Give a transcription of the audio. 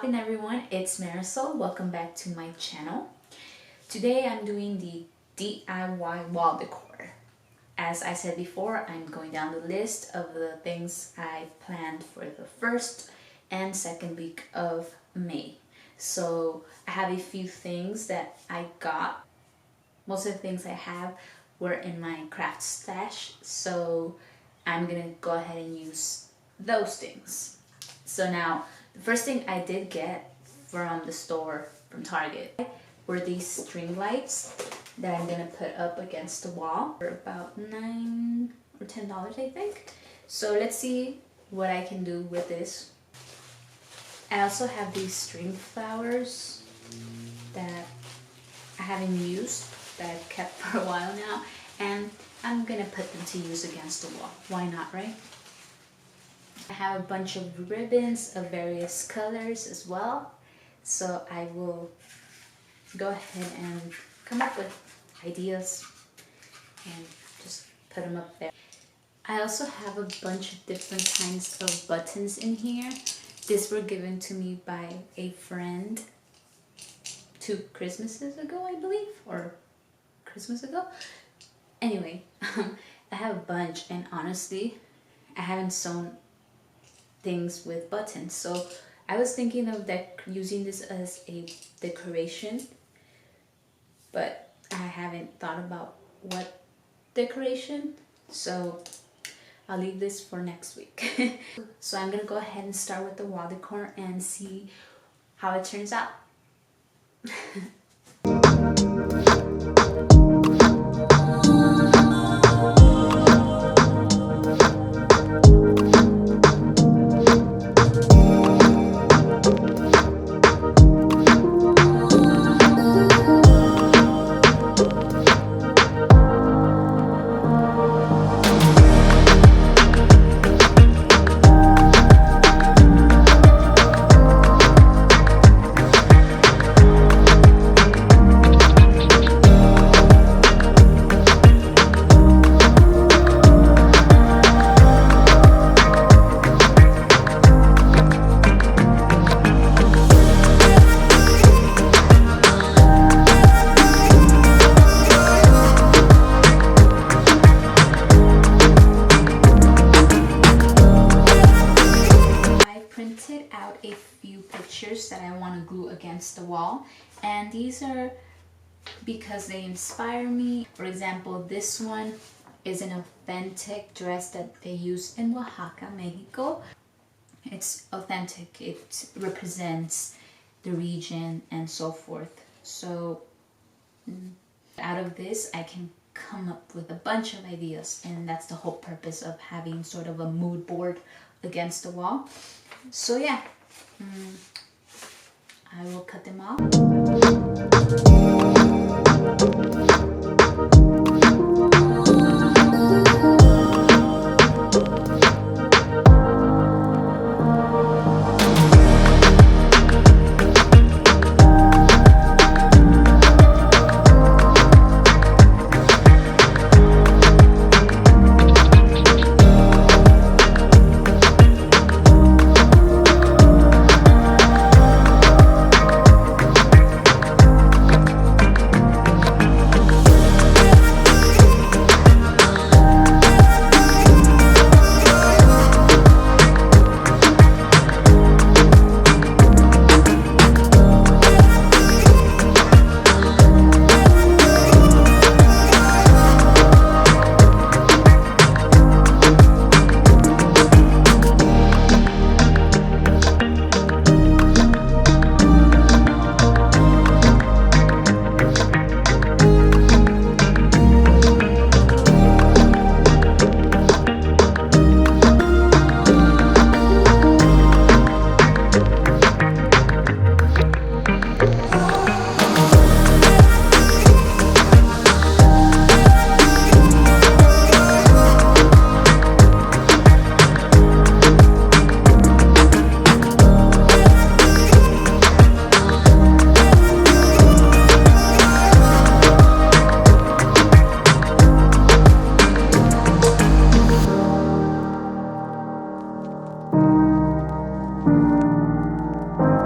poppin' everyone, it's Marisol. Welcome back to my channel. Today I'm doing the DIY wall decor. As I said before, I'm going down the list of the things I planned for the first and second week of May. So I have a few things that I got. Most of the things I have were in my craft stash, so I'm gonna go ahead and use those things. So now, the first thing I did get from the store, from Target, were these string lights that I'm gonna put up against the wall for about $9 or $10, I think. So let's see what I can do with this. I also have these string flowers that I haven't used, that I've kept for a while now, and I'm gonna put them to use against the wall. Why not, right? I have a bunch of ribbons of various colors as well, so I will go ahead and come up with ideas and just put them up there. I also have a bunch of different kinds of buttons in here. These were given to me by a friend 2 Christmases ago, I believe, or Christmas ago. Anyway, I have a bunch, and honestly, I haven't sewn things with buttons, so I was thinking of using this as a decoration, but I haven't thought about what decoration, so I'll leave this for next week. So I'm gonna go ahead and start with the wall decor and see how it turns out. Out a few pictures that I want to glue against the wall, and these are because they inspire me. For example, this one is an authentic dress that they use in Oaxaca, Mexico. It's authentic, it represents the region and so forth. So out of this I can come up with a bunch of ideas, and that's the whole purpose of having sort of a mood board against the wall. So yeah, I will cut them off.